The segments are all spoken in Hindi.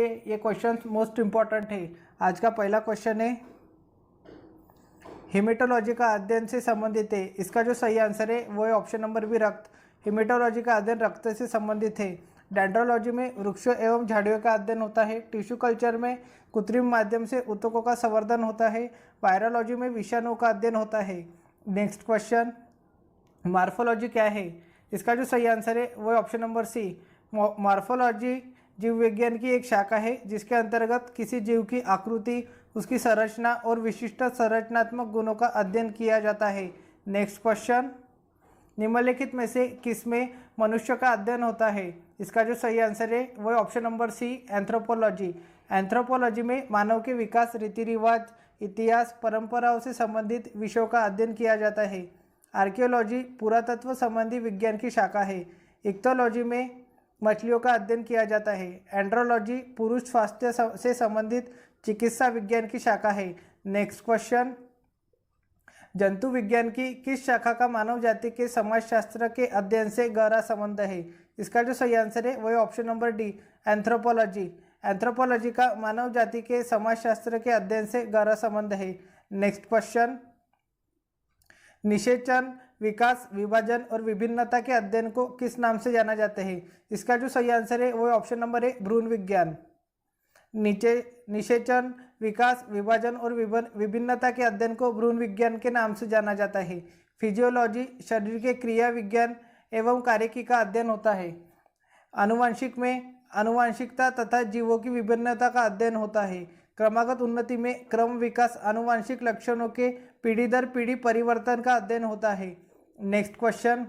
ये क्वेश्चन मोस्ट इम्पॉर्टेंट है। आज का पहला क्वेश्चन है, हेमेटोलॉजी का अध्ययन से संबंधित है। इसका जो सही आंसर है वो है ऑप्शन नंबर बी, रक्त। हेमेटोलॉजी का अध्ययन रक्त से संबंधित है। डेंड्रोलॉजी में वृक्षों एवं झाड़ियों का अध्ययन होता है। टिश्यू कल्चर में कृत्रिम माध्यम से ऊतकों का संवर्धन होता है। वायरोलॉजी में विषाणुओं का अध्ययन होता है। नेक्स्ट क्वेश्चन, मॉर्फोलॉजी क्या है? इसका जो सही आंसर है वो है ऑप्शन नंबर सी। मॉर्फोलॉजी जीव विज्ञान की एक शाखा है जिसके अंतर्गत किसी जीव की आकृति, उसकी संरचना और विशिष्ट संरचनात्मक गुणों का अध्ययन किया जाता है। नेक्स्ट क्वेश्चन, निम्नलिखित में से किसमें मनुष्य का अध्ययन होता है? इसका जो सही आंसर है वो है option number c, anthropology. Anthropology में मानव के विकास, रीति रिवाज, इतिहास, परंपराओं से संबंधित विषयों का अध्ययन किया जाता है। आर्कियोलॉजी पुरातत्व संबंधी विज्ञान की शाखा है। इक्थोलॉजी में मछलियों का अध्ययन किया जाता है। एंड्रोलॉजी पुरुष स्वास्थ्य से संबंधित चिकित्सा विज्ञान की शाखा है। नेक्स्ट क्वेश्चन, जंतु विज्ञान की किस शाखा का मानव जाति के समाजशास्त्र के अध्ययन से गहरा संबंध है? इसका जो सही आंसर है वो है option number D, anthropology. Anthropology का मानव जाति के समाजशास्त्र के अध्ययन से गहरा संबंध है। नेक्स्ट क्वेश्चन, निषेचन, विकास, विभाजन और विभिन्नता के अध्ययन को किस नाम से जाना जाता है? इसका जो सही आंसर है वो है ऑप्शन नंबर ए, भ्रूण विज्ञान। निषेचन, विकास, विभाजन और विभिन्नता के अध्ययन को भ्रूण विज्ञान के नाम से जाना जाता है। फिजियोलॉजी शरीर के क्रिया विज्ञान एवं कार्यकी का अध्ययन होता है। आनुवंशिक में आनुवंशिकता तथा जीवों की विभिन्नता का अध्ययन होता है। क्रमागत उन्नति में क्रम विकास, आनुवंशिक लक्षणों के पीढ़ी दर पीढ़ी परिवर्तन का अध्ययन होता है। नेक्स्ट क्वेश्चन,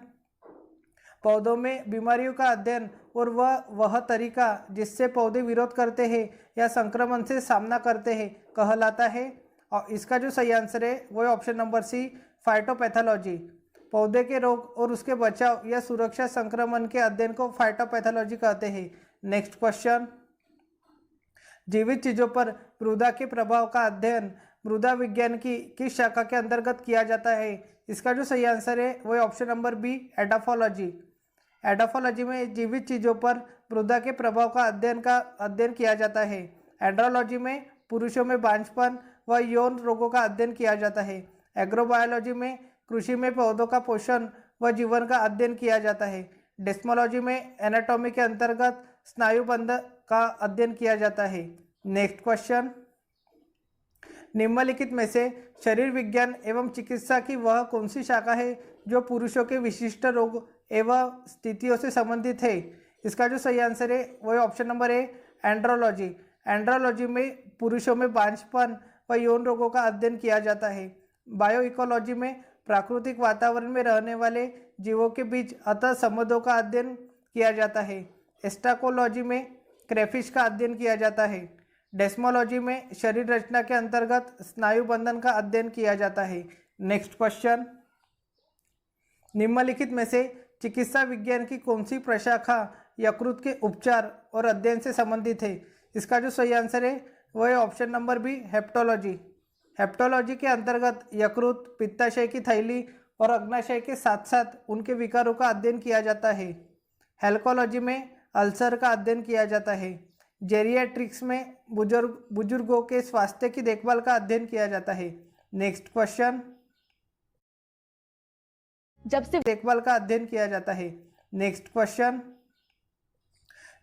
पौधों में बीमारियों का अध्ययन और वह तरीका जिससे पौधे विरोध करते हैं या संक्रमण से सामना करते हैं कहलाता है। और इसका जो सही आंसर है वो है ऑप्शन नंबर सी, फाइटोपैथोलॉजी। पौधे के रोग और उसके बचाव या सुरक्षा संक्रमण के अध्ययन को फाइटोपैथोलॉजी कहते हैं। नेक्स्ट क्वेश्चन, जीवित चीजों पर मृदा के प्रभाव का अध्ययन मृदा विज्ञान की किस शाखा के अंतर्गत किया जाता है? इसका जो सही आंसर है वो है option number B, edaphology. Edaphology में जीवित चीजों पर मृदा के प्रभाव का अध्ययन किया जाता है। एंड्रोलॉजी में पुरुषों में बांझपन व यौन रोगों का अध्ययन किया जाता है। एग्रोबायोलॉजी में कृषि में पौधों का पोषण व जीवन का अध्ययन किया जाता है। डेस्मोलॉजी में एनाटॉमी के अंतर्गत स्नायुबंध का अध्ययन किया जाता है। नेक्स्ट क्वेश्चन, निम्नलिखित में से शरीर विज्ञान एवं चिकित्सा की वह कौन सी शाखा है जो पुरुषों के विशिष्ट रोग एवं स्थितियों से संबंधित है? इसका जो सही आंसर है वो है option number A, andrology. Andrology में पुरुषों में बांझपन व यौन रोगों का अध्ययन किया जाता है। बायो इकोलॉजी में प्राकृतिक वातावरण में रहने वाले जीवों के बीच अंतर संबंधों का अध्ययन किया जाता है। एस्टाकोलॉजी में क्रेफिश का अध्ययन किया जाता है। डेस्मोलॉजी में शरीर रचना के अंतर्गत स्नायु बंधन का अध्ययन किया जाता है। नेक्स्ट क्वेश्चन, निम्नलिखित में से चिकित्सा विज्ञान की कौन सी प्रशाखा यकृत के उपचार और अध्ययन से संबंधित है? इसका जो सही आंसर है वो है option number B, hepatology. Hepatology के अंतर्गत यकृत, पित्ताशय की थैली और अग्नाशय के साथ साथ उनके विकारों का अध्ययन किया जाता है। हेल्कोलॉजी में अल्सर का अध्ययन किया जाता है। जेरियाट्रिक्स में बुजुर्गों के स्वास्थ्य की देखभाल का अध्ययन किया जाता है। नेक्स्ट क्वेश्चन, जब से देखभाल का अध्ययन किया जाता है। नेक्स्ट क्वेश्चन,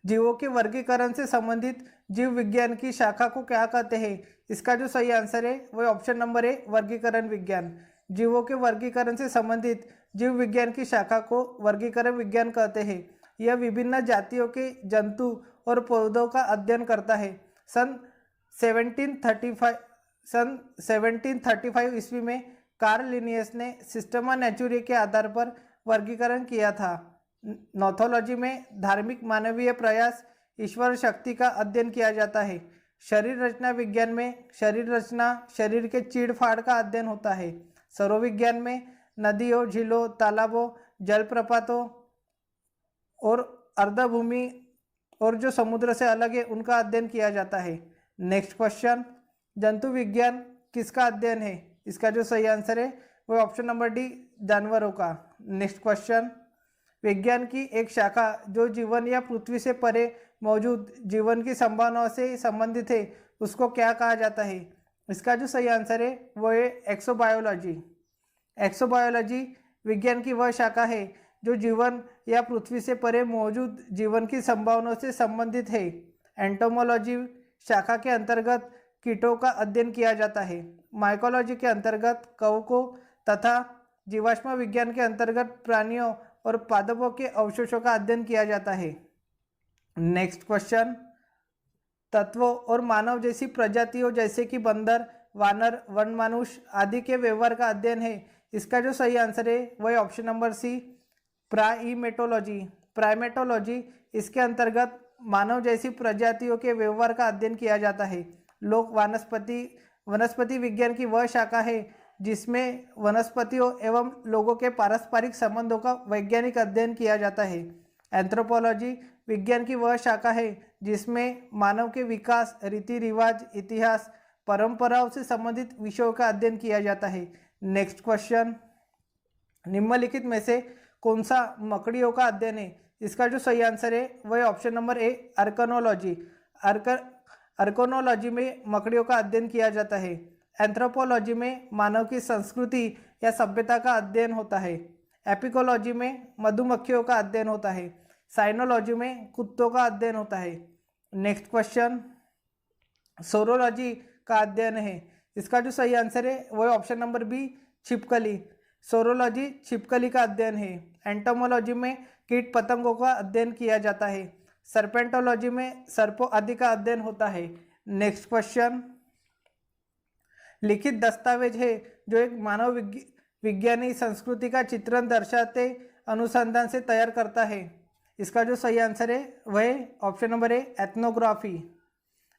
जीवों के वर्गीकरण से संबंधित जीव विज्ञान की शाखा को क्या कहते हैं? इसका जो सही आंसर है वो ऑप्शन नंबर ए, वर्गीकरण विज्ञान। जीवों के वर्गीकरण से संबंधित जीव विज्ञान की शाखा को वर्गीकरण विज्ञान कहते हैं। यह विभिन्न जातियों के जंतु और पौधों का अध्ययन करता है। सन 1735 ईस्वी में कार्ल लिनियस ने सिस्टमा नेचुराe के आधार पर वर्गीकरण किया था। नॉथोलॉजी में धार्मिक मानवीय प्रयास, ईश्वर शक्ति का अध्ययन किया जाता है। शरीर रचना विज्ञान में शरीर रचना, शरीर के चीड़-फाड़ का अध्ययन होता है। सौरविज्ञान में नदियों, झीलों, तालाबों, जलप्रपातों और अर्धभूमि और जो समुद्र से अलग है उनका अध्ययन किया जाता है। नेक्स्ट क्वेश्चन, जंतु विज्ञान किसका अध्ययन है? इसका जो सही आंसर है वो ऑप्शन नंबर डी, जानवरों का। नेक्स्ट क्वेश्चन, विज्ञान की एक शाखा जो जीवन या पृथ्वी से परे मौजूद जीवन की संभावनाओं से संबंधित है उसको क्या कहा जाता है? इसका जो सही आंसर है वो है एक्सोबायोलॉजी। एक्सोबायोलॉजी विज्ञान की वह शाखा है जो जीवन या पृथ्वी से परे मौजूद जीवन की संभावनाओं से संबंधित है। एंटोमोलॉजी शाखा के अंतर्गत कीटों का अध्ययन किया जाता है। माइकोलॉजी के अंतर्गत कवकों तथा जीवाश्म विज्ञान के अंतर्गत प्राणियों और पादपों के अवशेषों का अध्ययन किया जाता है। नेक्स्ट क्वेश्चन, तत्वों और मानव जैसी प्रजातियों जैसे कि बंदर, वानर, वनमानुष आदि के व्यवहार का अध्ययन है। इसका जो सही आंसर है वह option number C, primatology. Primatology इसके अंतर्गत मानव जैसी प्रजातियों के व्यवहार का अध्ययन किया जाता है। लोक वनस्पति विज्ञान की वह शाखा है जिसमें वनस्पतियों एवं लोगों के पारस्परिक संबंधों का वैज्ञानिक अध्ययन किया जाता है। एंथ्रोपोलॉजी विज्ञान की वह शाखा है जिसमें मानव के विकास, रीति रिवाज, इतिहास, परंपराओं से संबंधित विषयों का अध्ययन किया जाता है। नेक्स्ट क्वेश्चन, निम्नलिखित में से कौन सा मकड़ियों का अध्ययन है? इसका जो सही आंसर है वह ऑप्शन नंबर ए, अर्कनोलॉजी। अर्कनोलॉजी में मकड़ियों का अध्ययन किया जाता है। एंथ्रोपोलॉजी में मानव की संस्कृति या सभ्यता का अध्ययन होता है। एपिकोलॉजी में मधुमक्खियों का अध्ययन होता है। साइनोलॉजी में कुत्तों का अध्ययन होता है। नेक्स्ट क्वेश्चन, सोरोलॉजी का अध्ययन है। इसका जो सही आंसर है वह ऑप्शन नंबर बी, छिपकली। सोरोलॉजी छिपकली का अध्ययन है। एंटोमोलॉजी में कीट पतंगों का अध्ययन किया जाता है। सर्पेंटोलॉजी में सर्पों आदि का अध्ययन होता है। नेक्स्ट क्वेश्चन, लिखित दस्तावेज है जो एक मानव विज्ञानी संस्कृति का चित्रण दर्शाते अनुसंधान से तैयार करता है। इसका जो सही आंसर है वह option number A, ethnography.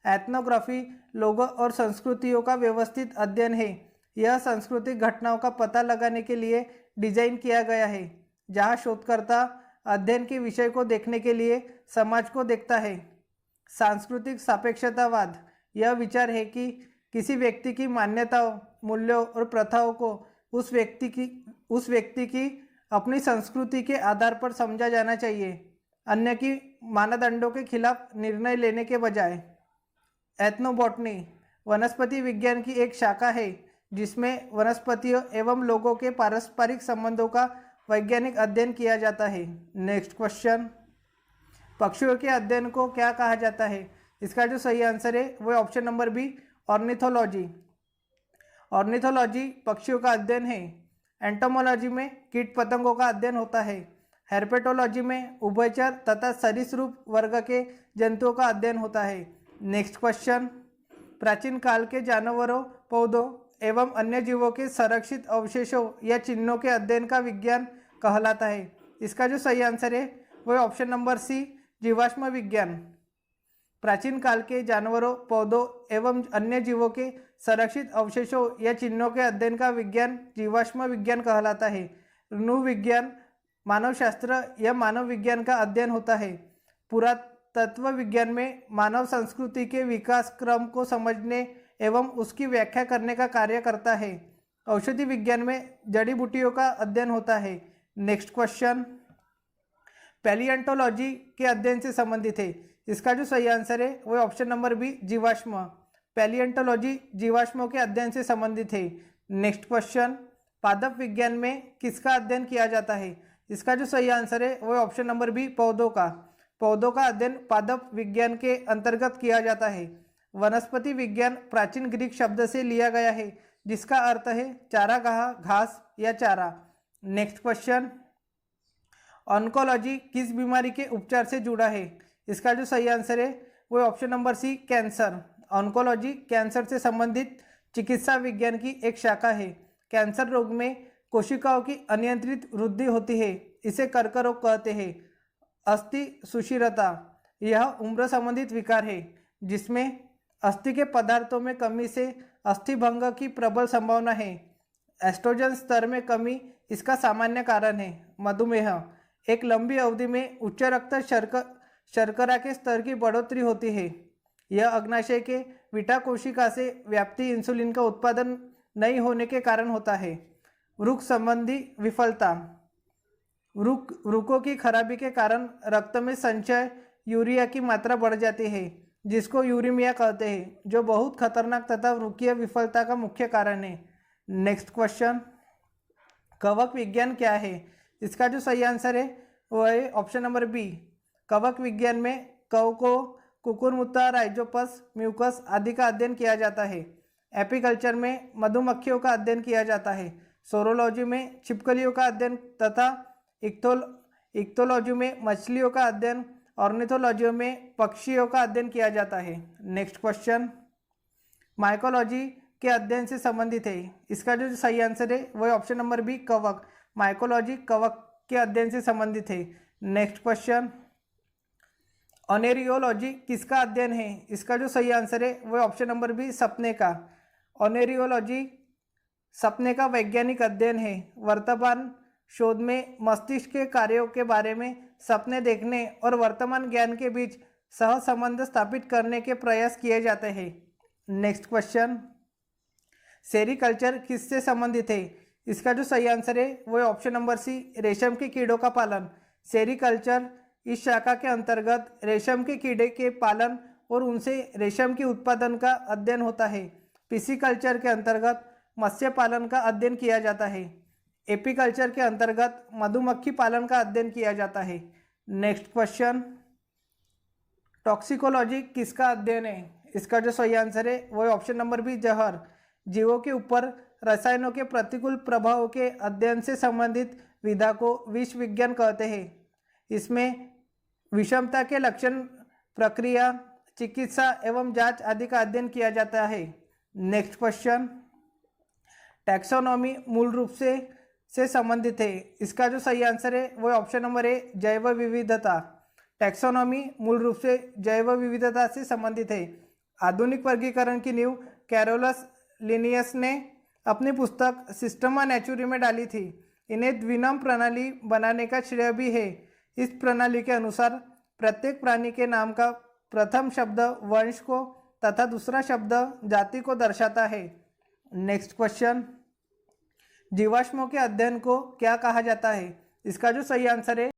Ethnography लोगों और संस्कृतियों का व्यवस्थित अध्ययन है। यह सांस्कृतिक घटनाओं का पता लगाने के लिए डिजाइन किया गया है, जहां शोधकर्ता अध्ययन के विषय को देखने के लिए समाज को देखता है। सांस्कृतिक सापेक्षतावाद यह विचार है कि किसी व्यक्ति की मान्यताओं, मूल्यों और प्रथाओं को उस व्यक्ति की अपनी संस्कृति के आधार पर समझा जाना चाहिए, अन्य की मानदंडों के खिलाफ निर्णय लेने के बजाय। एथनोबॉटनी वनस्पति विज्ञान की एक शाखा है जिसमें वनस्पतियों एवं लोगों के पारस्परिक संबंधों का वैज्ञानिक अध्ययन किया जाता है। नेक्स्ट क्वेश्चन, पक्षियों के अध्ययन को क्या कहा जाता है? इसका जो सही आंसर है वह option number B, ornithology. Ornithology पक्षियों का अध्ययन है। एंटोमोलॉजी में कीट पतंगों का अध्ययन होता है। हेर्पेटोलॉजी में उभयचर तथा सरीसृप वर्ग के जंतुओं का अध्ययन होता है। नेक्स्ट क्वेश्चन, प्राचीन काल के जानवरों, पौधों एवं अन्य जीवों के संरक्षित अवशेषों या चिन्हों के अध्ययन का विज्ञान कहलाता है। इसका जो सही आंसर है वह ऑप्शन नंबर सी, जीवाश्म विज्ञान। प्राचीन काल के जानवरों, पौधों एवं अन्य जीवों के संरक्षित अवशेषों या चिन्हों के अध्ययन का विज्ञान जीवाश्म विज्ञान कहलाता है। नृविज्ञान मानवशास्त्र या मानव विज्ञान का अध्ययन होता है। पुरातत्व विज्ञान में मानव संस्कृति के विकास क्रम को समझने एवं उसकी व्याख्या करने का कार्य करता है। औषधि विज्ञान में जड़ी बूटियों का अध्ययन होता है। नेक्स्ट क्वेश्चन, पैलियोंटोलॉजी के अध्ययन से संबंधित है। इसका जो सही आंसर है वह ऑप्शन नंबर बी, जीवाश्म। पैलियोंटोलॉजी जीवाश्मों के अध्ययन से संबंधित है। नेक्स्ट क्वेश्चन, पादप विज्ञान में किसका अध्ययन किया जाता है? इसका जो सही आंसर है वह ऑप्शन नंबर बी, पौधों का। पौधों का अध्ययन पादप विज्ञान के अंतर्गत किया जाता है। वनस्पति विज्ञान प्राचीन ग्रीक शब्द से लिया गया है जिसका अर्थ है चारागाह, घास या चारा। नेक्स्ट क्वेश्चन, ऑन्कोलॉजी किस बीमारी के उपचार से जुड़ा है? इसका जो सही आंसर है वो option number C, cancer. Oncology cancer से संबंधित चिकित्सा विज्ञान की एक शाखा है। कैंसर रोग में कोशिकाओं की अनियंत्रित वृद्धि होती है, इसे कर्करोग कहते हैं। अस्थि सुषिरता यह उम्र संबंधित विकार है जिसमें अस्थि के पदार्थों में कमी से अस्थिभंग की प्रबल संभावना है। एस्ट्रोजन स्तर में कमी इसका सामान्य कारण है। मधुमेह एक लंबी अवधि में उच्च रक्त शर्करा के स्तर की बढ़ोतरी होती है। यह अग्नाशय के बीटा कोशिका से व्याप्ति इंसुलिन का उत्पादन नहीं होने के कारण होता है। वृक्क संबंधी विफलता वृक्कों की खराबी के कारण रक्त में संचय यूरिया की मात्रा बढ़ जाती है, जिसको यूरेमिया कहते हैं, जो बहुत खतरनाक तथा वृक्कीय विफलता का मुख्य कारण है। नेक्स्ट क्वेश्चन, कवक विज्ञान क्या है? इसका जो सही आंसर है वो है ऑप्शन नंबर बी। कवक विज्ञान में कवकों, कुकुरमुत्ता, राइजोपस, म्यूकस आदि का अध्ययन किया जाता है। एपीकल्चर में मधुमक्खियों का अध्ययन किया जाता है। सोरोलॉजी में छिपकलियों का अध्ययन तथा इक्थोलॉजी में मछलियों का अध्ययन, ऑर्निथोलॉजी में पक्षियों का अध्ययन किया जाता है। नेक्स्ट क्वेश्चन, माइकोलॉजी के अध्ययन से संबंधित है। इसका जो सही आंसर है वह ऑप्शन नंबर बी, कवक। माइकोलॉजी कवक के अध्ययन से संबंधित है। नेक्स्ट क्वेश्चन, ओनेरियोलॉजी किसका अध्ययन है? इसका जो सही आंसर है वह ऑप्शन नंबर बी, सपने का। ओनेरियोलॉजी सपने का वैज्ञानिक अध्ययन है। वर्तमान शोध में मस्तिष्क के कार्यों के बारे में सपने देखने और वर्तमान ज्ञान के बीच सहसंबंध स्थापित करने के प्रयास किए जाते हैं। नेक्स्ट क्वेश्चन, सेरिकल्चर किससे संबंधित है? इसका जो सही आंसर है वो ऑप्शन नंबर सी, रेशम के कीड़ों का पालन। सेरिकल्चर इस शाखा के अंतर्गत रेशम के कीड़े के पालन और उनसे रेशम के उत्पादन का अध्ययन होता है। पिसीकल्चर के अंतर्गत मत्स्य पालन का अध्ययन किया जाता है। एपीकल्चर के अंतर्गत मधुमक्खी पालन का अध्ययन किया जाता है। नेक्स्ट क्वेश्चन, टॉक्सिकोलॉजी किसका अध्ययन है? इसका जो सही आंसर है वो ऑप्शन नंबर बी, जहर। जीवों के ऊपर रसायनों के प्रतिकूल प्रभावों के अध्ययन से संबंधित विधा को विष विज्ञान कहते हैं। इसमें विषमता के लक्षण, प्रक्रिया, चिकित्सा एवं जांच आदि का अध्ययन किया जाता है। नेक्स्ट क्वेश्चन, टैक्सोनॉमी मूल रूप से संबंधित है। इसका जो सही आंसर है वो ऑप्शन नंबर ए, जैव विविधता। टैक्सोनॉमी मूल रूप से जैव विविधता से संबंधित है। आधुनिक वर्गीकरण की नींव कैरोलस लिनियस ने अपनी पुस्तक सिस्टमा नेचुरी में डाली थी। इन्हें द्विनाम प्रणाली बनाने का श्रेय भी है। इस प्रणाली के अनुसार प्रत्येक प्राणी के नाम का प्रथम शब्द वंश को तथा दूसरा शब्द जाति को दर्शाता है। नेक्स्ट क्वेश्चन, जीवाश्मों के अध्ययन को क्या कहा जाता है? इसका जो सही आंसर है